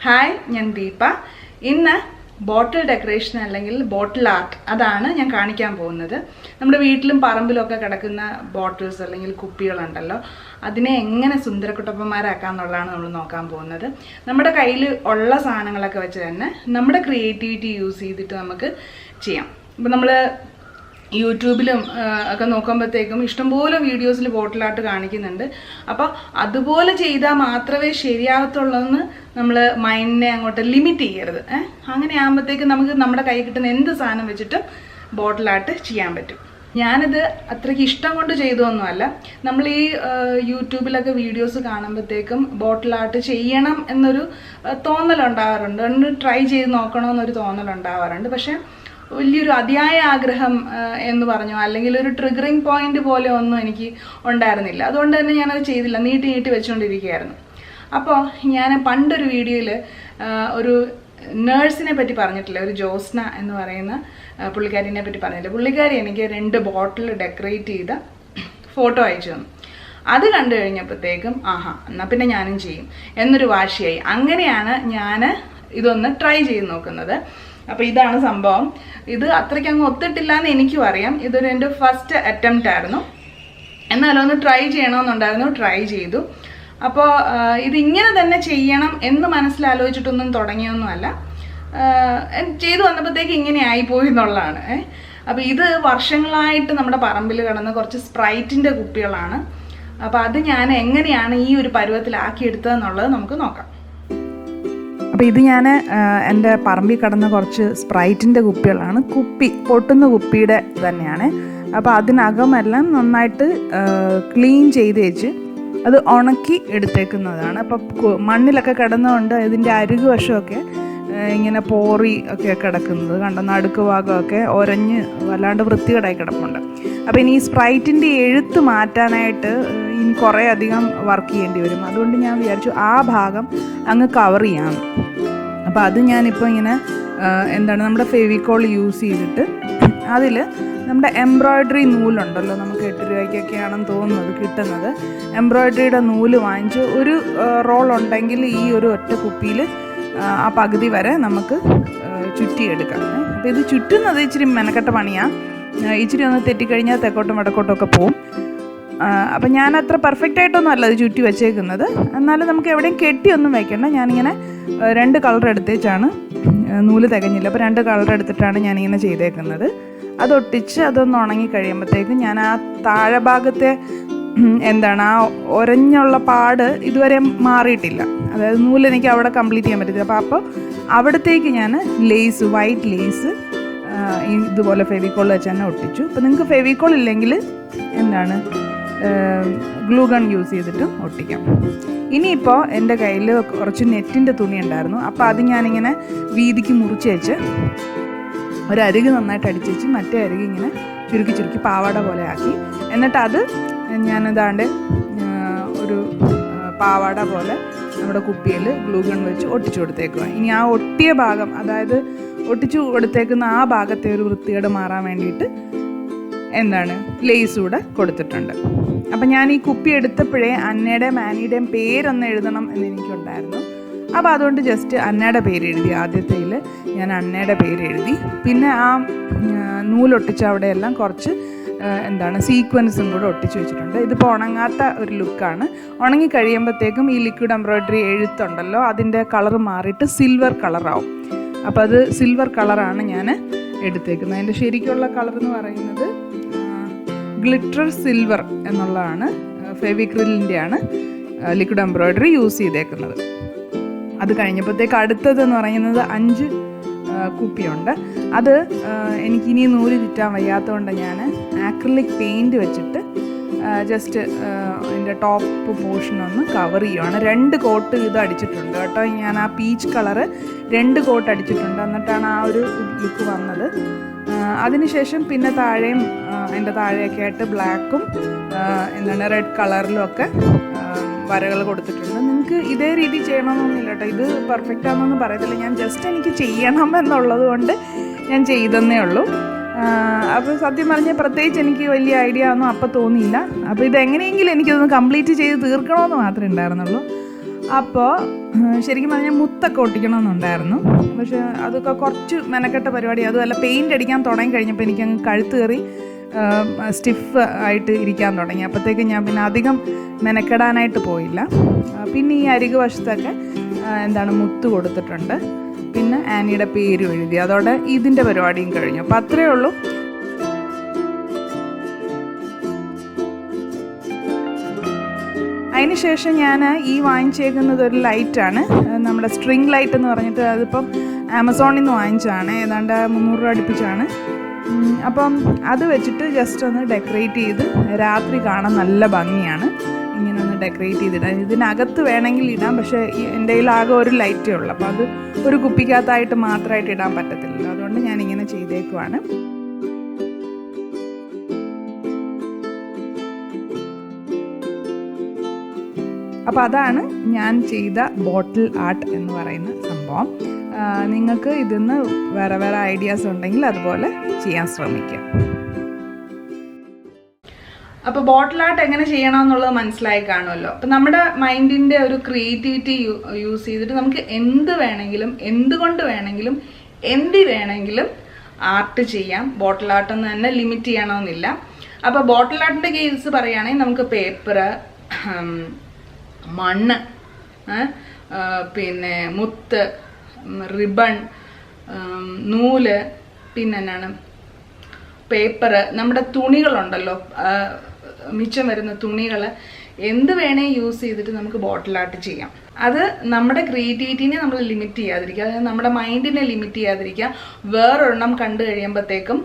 Hi, ഞാൻ ദീപ. ഇന്ന് ബോട്ടിൽ decoration അല്ലെങ്കിൽ ബോട്ടിൽ ആർട്ട് അതാണ് ഞാൻ കാണിക്കാൻ പോകുന്നത്. നമ്മുടെ വീട്ടിലും പറമ്പിലും ഒക്കെ കിടക്കുന്ന ബോട്ടിൽസ് അല്ലെങ്കിൽ കുപ്പികളുണ്ടല്ലോ, അതിനെ എങ്ങനെ സുന്ദരക്കുട്ടപ്പന്മാരാക്കാന്നുള്ളതാണ് നമ്മൾ നോക്കാൻ പോകുന്നത്. നമ്മുടെ കയ്യിൽ ഉള്ള സാധനങ്ങളൊക്കെ വെച്ച് തന്നെ നമ്മുടെ ക്രിയേറ്റിവിറ്റി യൂസ് ചെയ്തിട്ട് നമുക്ക് ചെയ്യാം. ഇപ്പം നമ്മൾ യൂട്യൂബിലും ഒക്കെ നോക്കുമ്പോഴത്തേക്കും ഇഷ്ടംപോലെ വീഡിയോസിൽ ബോട്ടിൽ ആർട്ട് കാണിക്കുന്നുണ്ട്. അപ്പോൾ അതുപോലെ ചെയ്താൽ മാത്രമേ ശരിയാകത്തുള്ളൂന്ന് നമ്മൾ മൈൻഡിനെ അങ്ങോട്ട് ലിമിറ്റ് ചെയ്യരുത്. അങ്ങനെ ആകുമ്പോഴത്തേക്കും നമുക്ക് നമ്മുടെ കയ്യിൽ കിട്ടുന്ന എന്ത് സാധനം വെച്ചിട്ടും ബോട്ടിൽ ആർട്ട് ചെയ്യാൻ പറ്റും. ഞാനിത് അത്രയ്ക്ക് ഇഷ്ടം കൊണ്ട് ചെയ്തതൊന്നുമല്ല. നമ്മൾ ഈ യൂട്യൂബിലൊക്കെ വീഡിയോസ് കാണുമ്പോഴത്തേക്കും ബോട്ടിൽ ആർട്ട് ചെയ്യണം എന്നൊരു തോന്നലുണ്ടാവാറുണ്ട്, ഒന്ന് ട്രൈ ചെയ്ത് നോക്കണമെന്നൊരു തോന്നലുണ്ടാവാറുണ്ട്. പക്ഷേ വലിയൊരു അതിയായ ആഗ്രഹം എന്ന് പറഞ്ഞോ അല്ലെങ്കിൽ ഒരു ട്രിഗറിങ് പോയിന്റ് പോലെ ഒന്നും എനിക്ക് ഉണ്ടായിരുന്നില്ല. അതുകൊണ്ട് തന്നെ ഞാനത് ചെയ്തില്ല, നീട്ടി വെച്ചുകൊണ്ടിരിക്കുകയായിരുന്നു. അപ്പോൾ ഞാൻ പണ്ടൊരു വീഡിയോയിൽ ഒരു നേഴ്സിനെ പറ്റി പറഞ്ഞിട്ടില്ല, ഒരു ജോസ്ന എന്ന് പറയുന്ന പുള്ളിക്കാരിനെ പറ്റി പറഞ്ഞില്ല. പുള്ളിക്കാരി എനിക്ക് 2 ബോട്ടിൽ ഡെക്കറേറ്റ് ചെയ്ത ഫോട്ടോ അയച്ചു തന്നു. അത് കണ്ടു കഴിഞ്ഞപ്പോഴത്തേക്കും എന്നാൽ പിന്നെ ഞാനും ചെയ്യും എന്നൊരു വാശിയായി. അങ്ങനെയാണ് ഞാൻ ഇതൊന്ന് ട്രൈ ചെയ്ത് നോക്കുന്നത്. അപ്പോൾ ഇതാണ് സംഭവം. ഇത് അത്രയ്ക്ക് അങ്ങ് ഒത്തിട്ടില്ല എന്ന് എനിക്കും അറിയാം. ഇതൊരു എൻ്റെ ഫസ്റ്റ് അറ്റംപ്റ്റ് ആയിരുന്നു. എന്നാലും ഒന്ന് ട്രൈ ചെയ്യണമെന്നുണ്ടായിരുന്നു, ട്രൈ ചെയ്തു. അപ്പോൾ ഇതിങ്ങനെ തന്നെ ചെയ്യണം എന്ന് മനസ്സിലാലോചിച്ചിട്ടൊന്നും തുടങ്ങിയൊന്നുമല്ല. ചെയ്തു വന്നപ്പോഴത്തേക്ക് ഇങ്ങനെ ആയിപ്പോയി എന്നുള്ളതാണ്. അപ്പോൾ ഇത് വർഷങ്ങളായിട്ട് നമ്മുടെ പറമ്പിൽ കിടന്ന കുറച്ച് സ്പ്രൈറ്റിൻ്റെ കുപ്പികളാണ്. അപ്പോൾ അത് ഞാൻ എങ്ങനെയാണ് ഈ ഒരു പരുവത്തിലാക്കിയെടുത്തതെന്നുള്ളത് നമുക്ക് നോക്കാം. അപ്പോൾ ഇത് ഞാൻ എൻ്റെ പറമ്പിൽ കിടന്ന കുറച്ച് സ്പ്രൈറ്റിൻ്റെ കുപ്പികളാണ്. കുപ്പി പൊട്ടുന്ന കുപ്പിയുടെ തന്നെയാണ്. അപ്പോൾ അതിനകമെല്ലാം നന്നായിട്ട് ക്ലീൻ ചെയ്ത് വെച്ച് അത് ഉണക്കി എടുത്തേക്കുന്നതാണ്. അപ്പോൾ മണ്ണിലൊക്കെ കിടന്നുകൊണ്ട് ഇതിൻ്റെ അരുകു വശമൊക്കെ ഇങ്ങനെ പോറി ഒക്കെ കിടക്കുന്നത് കണ്ടോ, നടുക്ക് ഭാഗമൊക്കെ ഒരഞ്ഞ് വല്ലാണ്ട് വൃത്തികേടായി കിടപ്പുണ്ട്. അപ്പോൾ ഇനി ഈ സ്പ്രൈറ്റിൻ്റെ എഴുത്ത് മാറ്റാനായിട്ട് ഇനി കുറേ അധികം വർക്ക് ചെയ്യേണ്ടി വരും. അതുകൊണ്ട് ഞാൻ വിചാരിച്ചു ആ ഭാഗം അങ്ങ് കവർ ചെയ്യാം. അപ്പോൾ അത് ഞാനിപ്പോൾ ഇങ്ങനെ നമ്മുടെ ഫെവിക്കോൾ യൂസ് ചെയ്തിട്ട് അതിൽ നമ്മുടെ എംബ്രോയ്ഡറി നൂലുണ്ടല്ലോ, നമുക്ക് 8 രൂപയ്ക്കൊക്കെയാണെന്ന് തോന്നുന്നത് കിട്ടുന്നത്. എംബ്രോയ്ഡറിയുടെ നൂല് വാങ്ങിച്ച് ഒരു റോൾ ഉണ്ടെങ്കിൽ ഈ ഒരു ഒറ്റ കുപ്പിയിൽ ആ പകുതി വരെ നമുക്ക് ചുറ്റിയെടുക്കാം. അപ്പോൾ ഇത് ചുറ്റുന്നത് ഇച്ചിരി മെനക്കെട്ട പണിയാണ്. ഇച്ചിരി ഒന്ന് തെറ്റിക്കഴിഞ്ഞാൽ തെക്കോട്ടും വടക്കോട്ടും ഒക്കെ പോവും. അപ്പം ഞാൻ അത്ര പെർഫെക്റ്റ് ആയിട്ടൊന്നും അല്ല ഇത് ചുറ്റി വെച്ചേക്കുന്നത്. എന്നാലും നമുക്ക് എവിടെയും കെട്ടിയൊന്നും വയ്ക്കേണ്ട. ഞാനിങ്ങനെ 2 കളർ എടുത്തേച്ചാണ്, നൂല് തികഞ്ഞില്ല, അപ്പോൾ 2 കളർ എടുത്തിട്ടാണ് ഞാനിങ്ങനെ ചെയ്തേക്കുന്നത്. അതൊട്ടിച്ച് അതൊന്ന് ഉണങ്ങി കഴിയുമ്പോഴത്തേക്കും ഞാൻ ആ താഴെ ഭാഗത്തെ ആ ഒരഞ്ഞുള്ള പാട് ഇതുവരെ മാറിയിട്ടില്ല. അതായത് നൂല് എനിക്ക് അവിടെ കംപ്ലീറ്റ് ചെയ്യാൻ പറ്റില്ല. അപ്പോൾ അവിടത്തേക്ക് ഞാൻ ലേസ്, വൈറ്റ് ലേസ് ഇതുപോലെ ഫെവിക്കോൾ വെച്ച് തന്നെ ഒട്ടിച്ചു. അപ്പോൾ നിങ്ങൾക്ക് ഫെവിക്കോൾ ഇല്ലെങ്കിൽ ഗ്ലൂ ഗൺ യൂസ് ചെയ്തിട്ട് ഒട്ടിക്കാം. ഇനിയിപ്പോൾ എൻ്റെ കയ്യിൽ കുറച്ച് നെറ്റിൻ്റെ തുണി ഉണ്ടായിരുന്നു. അപ്പോൾ അത് ഞാനിങ്ങനെ വീതിക്ക് മുറിച്ച് വെച്ച് ഒരരുക് നന്നായിട്ട് അടിച്ച് വെച്ച് മറ്റേ അരുക് ഇങ്ങനെ ചുരുക്കി പാവാട പോലെ ആക്കി. എന്നിട്ട് അത് ഞാനതാണ്ട് ഒരു പാവാട പോലെ നമ്മുടെ കുപ്പിയിൽ ഗ്ലൂ ഗൺ വെച്ച് ഒട്ടിച്ചു കൊടുത്തേക്കുക. ഇനി ആ ഒട്ടിയ ഭാഗം, അതായത് ഒട്ടിച്ചു കൊടുത്തേക്കുന്ന ആ ഭാഗത്തെ ഒരു വൃത്തികേട് മാറാൻ വേണ്ടിയിട്ട് ലേസ് കൂടെ കൊടുത്തിട്ടുണ്ട്. അപ്പം ഞാൻ ഈ കുപ്പി എടുത്തപ്പോഴേ അന്നയുടെയും ആനിയുടെയും പേരൊന്ന് എഴുതണം എന്ന് എനിക്കുണ്ടായിരുന്നു. അപ്പോൾ അതുകൊണ്ട് ജസ്റ്റ് അന്നയുടെ പേര് എഴുതി. ആദ്യത്തേൽ ഞാൻ അന്നയുടെ പേര് എഴുതി. പിന്നെ ആ നൂലൊട്ടിച്ച അവിടെയെല്ലാം കുറച്ച് സീക്വൻസും കൂടെ ഒട്ടിച്ച് വെച്ചിട്ടുണ്ട്. ഇതിപ്പോൾ ഉണങ്ങാത്ത ഒരു ലുക്കാണ്. ഉണങ്ങി കഴിയുമ്പോഴത്തേക്കും ഈ ലിക്വിഡ് എംബ്രോയ്ഡറി എഴുത്തുണ്ടല്ലോ, അതിൻ്റെ കളർ മാറിയിട്ട് സിൽവർ കളറാവും. അപ്പോൾ അത് സിൽവർ കളറാണ് ഞാൻ എടുത്തേക്കുന്നത്. അതിൻ്റെ ശരിക്കുള്ള കളർ എന്ന് പറയുന്നത് ഗ്ലിറ്റർ സിൽവർ എന്നുള്ളതാണ്. ഫെവിക്രിലിൻ്റെയാണ് ലിക്വിഡ് എംബ്രോയ്ഡറി യൂസ് ചെയ്തേക്കുന്നത്. അത് കഴിഞ്ഞപ്പോഴത്തേക്ക് അടുത്തതെന്ന് പറയുന്നത് 5 കുപ്പിയുണ്ട്. അത് എനിക്കിനി നൂല് ചുറ്റാൻ വയ്യാത്തതുകൊണ്ട് ഞാൻ ആക്രിലിക് പെയിൻറ്റ് വെച്ചിട്ട് ജസ്റ്റ് അതിൻ്റെ ടോപ്പ് പോർഷനൊന്ന് കവർ ചെയ്യുവാണ്. 2 കോട്ട് ഇത് അടിച്ചിട്ടുണ്ട് കേട്ടോ. ഞാൻ ആ പീച്ച് കളറ് 2 കോട്ട് അടിച്ചിട്ടുണ്ട്. എന്നിട്ടാണ് ആ ഒരു ലുക്ക് വന്നത്. അതിനുശേഷം പിന്നെ താഴെയും അതിൻ്റെ താഴെയൊക്കെ ആയിട്ട് ബ്ലാക്കും റെഡ് കളറിലും ഒക്കെ വരകൾ കൊടുത്തിട്ടുണ്ട്. നിങ്ങൾക്ക് ഇതേ രീതി ചെയ്യണമെന്നൊന്നുമില്ല കേട്ടോ. ഇത് പെർഫെക്റ്റ് ആണെന്നൊന്നും പറയത്തില്ല. ഞാൻ ജസ്റ്റ് എനിക്ക് ചെയ്യണം എന്നുള്ളത് കൊണ്ട് ഞാൻ ചെയ്തെന്നേ ഉള്ളൂ. അപ്പോൾ സത്യം പറഞ്ഞാൽ പ്രത്യേകിച്ച് എനിക്ക് വലിയ ഐഡിയ ഒന്നും അപ്പം തോന്നിയില്ല. അപ്പോൾ ഇതെങ്ങനെയെങ്കിലും എനിക്കൊന്ന് കംപ്ലീറ്റ് ചെയ്ത് തീർക്കണമെന്ന് മാത്രമേ ഉണ്ടായിരുന്നുള്ളൂ. അപ്പോൾ ശരിക്കും പറഞ്ഞാൽ മുത്തൊക്കെ ഒട്ടിക്കണമെന്നുണ്ടായിരുന്നു. പക്ഷേ അതൊക്കെ കുറച്ച് മെനക്കെട്ട പരിപാടി. അതുമല്ല പെയിൻ്റ് അടിക്കാൻ തുടങ്ങി കഴിഞ്ഞപ്പോൾ എനിക്കങ്ങ് കഴുത്ത് കയറി സ്റ്റിഫ് ആയിട്ട് ഇരിക്കാൻ തുടങ്ങി. അപ്പോഴത്തേക്ക് ഞാൻ പിന്നെ അധികം മെനക്കെടാനായിട്ട് പോയില്ല. പിന്നെ ഈ അരികു വശത്തൊക്കെ മുത്ത് കൊടുത്തിട്ടുണ്ട്. പിന്നെ ആനിയുടെ പേരും എഴുതി. അതോടെ ഇതിൻ്റെ പരിപാടിയും കഴിഞ്ഞു. അപ്പോൾ അത്രയേ ഉള്ളൂ. അതിനുശേഷം ഞാൻ ഈ വാങ്ങിച്ചേക്കുന്നത് ഒരു ലൈറ്റാണ്, നമ്മുടെ സ്ട്രിങ് ലൈറ്റ് എന്ന് പറഞ്ഞിട്ട്. അതിപ്പം ആമസോണിൽ നിന്ന് വാങ്ങിച്ചതാണ്, ഏതാണ്ട് 300 രൂപ അടുപ്പിച്ചാണ്. അപ്പം അത് വെച്ചിട്ട് ജസ്റ്റ് ഒന്ന് ഡെക്കറേറ്റ് ചെയ്ത് രാത്രി കാണാൻ നല്ല ഭംഗിയാണ്. ഇങ്ങനെ ഒന്ന് ഡെക്കറേറ്റ് ചെയ്തിടാം. ഇതിനകത്ത് വേണമെങ്കിൽ ഇടാം, പക്ഷേ എൻ്റെ കയ്യിൽ ആകെ ഒരു ലൈറ്റേ ഉള്ളൂ. അപ്പോൾ അത് ഒരു കുപ്പിക്കകത്തായിട്ട് മാത്രമായിട്ട് ഇടാൻ പറ്റത്തില്ലല്ലോ. അതുകൊണ്ട് ഞാനിങ്ങനെ ചെയ്തേക്കുവാണ്. അപ്പോൾ അതാണ് ഞാൻ ചെയ്ത ബോട്ടിൽ ആർട്ട് എന്ന് പറയുന്ന സംഭവം. നിങ്ങൾക്ക് ഇതിന്ന് വേറെ വേറെ ഐഡിയാസ് ഉണ്ടെങ്കിൽ അതുപോലെ ചെയ്യാൻ ശ്രമിക്കാം. അപ്പോൾ ബോട്ടിൽ ആർട്ട് എങ്ങനെ ചെയ്യണമെന്നുള്ളത് മനസ്സിലായി കാണുമല്ലോ. അപ്പോൾ നമ്മുടെ മൈൻഡിൻ്റെ ഒരു ക്രിയേറ്റിവിറ്റി യൂസ് ചെയ്തിട്ട് നമുക്ക് എന്ത് വേണമെങ്കിലും, എന്തുകൊണ്ട് വേണമെങ്കിലും, എന്തി വേണമെങ്കിലും ആർട്ട് ചെയ്യാം. ബോട്ടിൽ ആർട്ടൊന്നും തന്നെ ലിമിറ്റ് ചെയ്യണമെന്നില്ല. അപ്പോൾ ബോട്ടിൽ ആർട്ടിൻ്റെ കേസ് പറയുകയാണെങ്കിൽ നമുക്ക് പേപ്പർ, മണ്ണ്, പിന്നെ മുത്ത്, റിബൺ, നൂല്, പിന്നെ പേപ്പർ, നമ്മുടെ തുണികളുണ്ടല്ലോ, മിച്ചം വരുന്ന തുണികൾ, എന്ത് വേണേ യൂസ് ചെയ്തിട്ട് നമുക്ക് ബോട്ടിൽ ആർട്ട് ചെയ്യാം. അത് നമ്മുടെ ക്രിയേറ്റിവിറ്റിനെ നമ്മൾ ലിമിറ്റ് ചെയ്യാതിരിക്കുക, അതായത് നമ്മുടെ മൈൻഡിനെ ലിമിറ്റ് ചെയ്യാതിരിക്കുക. വേറൊരെണ്ണം കണ്ടു കഴിയുമ്പോഴത്തേക്കും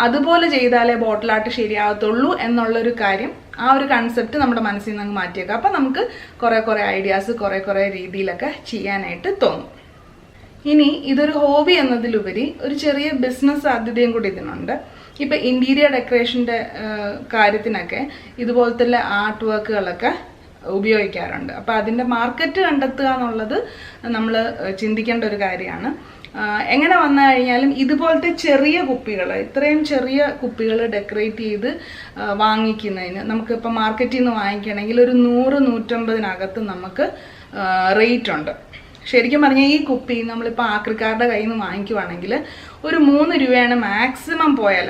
അതുപോലെ ചെയ്താലേ ബോട്ടിൽ ആർട്ട് ശരിയാകത്തുള്ളൂ എന്നുള്ളൊരു കാര്യം, ആ ഒരു കൺസെപ്റ്റ് നമ്മുടെ മനസ്സിൽ നിന്ന് അങ്ങ് മാറ്റിയേക്കാം. അപ്പം നമുക്ക് കുറേ ഐഡിയാസ് കുറേ രീതിയിലൊക്കെ ചെയ്യാനായിട്ട് തോന്നും. ഇനി ഇതൊരു ഹോബി എന്നതിലുപരി ഒരു ചെറിയ ബിസിനസ് സാധ്യതയും കൂടി ഇതിനുണ്ട്. ഇപ്പം ഇൻറ്റീരിയർ ഡെക്കറേഷൻ്റെ കാര്യത്തിനൊക്കെ ഇതുപോലത്തെ ആർട്ട് വർക്കുകളൊക്കെ ഉപയോഗിക്കാറുണ്ട്. അപ്പോൾ അതിൻ്റെ മാർക്കറ്റ് കണ്ടെത്തുക എന്നുള്ളത് നമ്മൾ ചിന്തിക്കേണ്ട ഒരു കാര്യമാണ്. എങ്ങനെ വന്നു കഴിഞ്ഞാലും ഇതുപോലത്തെ ചെറിയ കുപ്പികൾ, ഇത്രയും ചെറിയ കുപ്പികൾ ഡെക്കറേറ്റ് ചെയ്ത് വാങ്ങിക്കുന്നതിന് നമുക്കിപ്പോൾ മാർക്കറ്റിൽ നിന്ന് വാങ്ങിക്കണമെങ്കിൽ ഒരു 100-150 നമുക്ക് റേറ്റ് ഉണ്ട്. ശരിക്കും പറഞ്ഞാൽ ഈ കുപ്പി നമ്മളിപ്പോൾ ആക്രിക്കാരുടെ കയ്യിൽ നിന്ന് വാങ്ങിക്കുവാണെങ്കിൽ ഒരു 3 രൂപയാണ് മാക്സിമം പോയാൽ.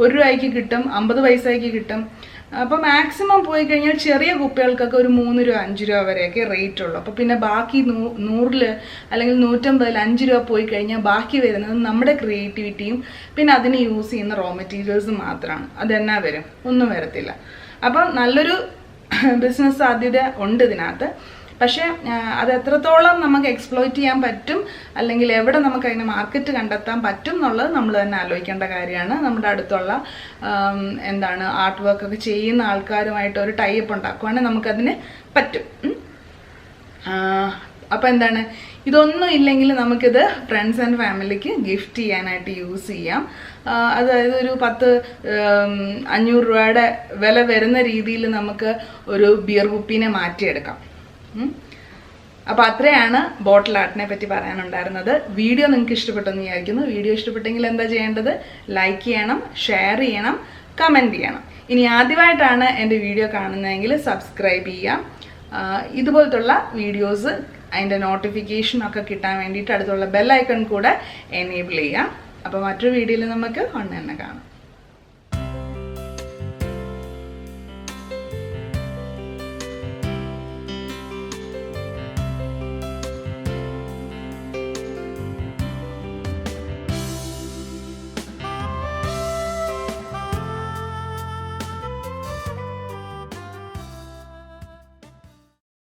1 രൂപയ്ക്ക് കിട്ടും, 50 പൈസയ്ക്ക് കിട്ടും. അപ്പോൾ മാക്സിമം പോയി കഴിഞ്ഞാൽ ചെറിയ കുപ്പികൾക്കൊക്കെ ഒരു 3 രൂപ 5 രൂപ വരെയൊക്കെ റേറ്റ് ഉള്ളൂ. അപ്പോൾ പിന്നെ ബാക്കി 100 അല്ലെങ്കിൽ 150 5 രൂപ പോയി കഴിഞ്ഞാൽ ബാക്കി വരുന്നത് നമ്മുടെ ക്രിയേറ്റിവിറ്റിയും പിന്നെ അതിന് യൂസ് ചെയ്യുന്ന റോ മെറ്റീരിയൽസും മാത്രമാണ്. അതെന്നാ വരും? ഒന്നും വരത്തില്ല. അപ്പം നല്ലൊരു ബിസിനസ് സാധ്യത ഉണ്ട് ഇതിനകത്ത്. പക്ഷേ അത് എത്രത്തോളം നമുക്ക് എക്സ്പ്ലോയിറ്റ് ചെയ്യാൻ പറ്റും, അല്ലെങ്കിൽ എവിടെ നമുക്ക് അതിന് മാർക്കറ്റ് കണ്ടെത്താൻ പറ്റും എന്നുള്ളത് നമ്മൾ തന്നെ ആലോചിക്കേണ്ട കാര്യമാണ്. നമ്മുടെ അടുത്തുള്ള ആർട്ട് വർക്കൊക്കെ ചെയ്യുന്ന ആൾക്കാരുമായിട്ട് ഒരു ടൈപ്പ് ഉണ്ടാക്കുവാണെങ്കിൽ നമുക്കതിന് പറ്റും. അപ്പോൾ ഇതൊന്നും ഇല്ലെങ്കിൽ നമുക്കിത് ഫ്രണ്ട്സ് ആൻഡ് ഫാമിലിക്ക് ഗിഫ്റ്റ് ചെയ്യാനായിട്ട് യൂസ് ചെയ്യാം. അതായത് ഒരു 500 രൂപയുടെ വില വരുന്ന രീതിയിൽ നമുക്ക് ഒരു ബിയർ കുപ്പീനെ മാറ്റിയെടുക്കാം. അപ്പോൾ അത്രയാണ് ബോട്ടിൽ ആർട്ടിനെ പറ്റി പറയാനുണ്ടായിരുന്നത്. വീഡിയോ നിങ്ങൾക്ക് ഇഷ്ടപ്പെട്ടെന്ന് വിചാരിക്കുന്നു. വീഡിയോ ഇഷ്ടപ്പെട്ടെങ്കിൽ എന്താ ചെയ്യേണ്ടത്? ലൈക്ക് ചെയ്യണം, ഷെയർ ചെയ്യണം, കമൻറ്റ് ചെയ്യണം. ഇനി ആദ്യമായിട്ടാണ് എൻ്റെ വീഡിയോ കാണുന്നതെങ്കിൽ സബ്സ്ക്രൈബ് ചെയ്യാം. ഇതുപോലത്തുള്ള വീഡിയോസ് അതിൻ്റെ നോട്ടിഫിക്കേഷനൊക്കെ കിട്ടാൻ വേണ്ടിയിട്ട് അടുത്തുള്ള ബെൽ ഐക്കൺ കൂടെ എനേബിൾ ചെയ്യാം. അപ്പോൾ മറ്റൊരു വീഡിയോയിൽ നമുക്ക് ഒന്ന് തന്നെ കാണാം.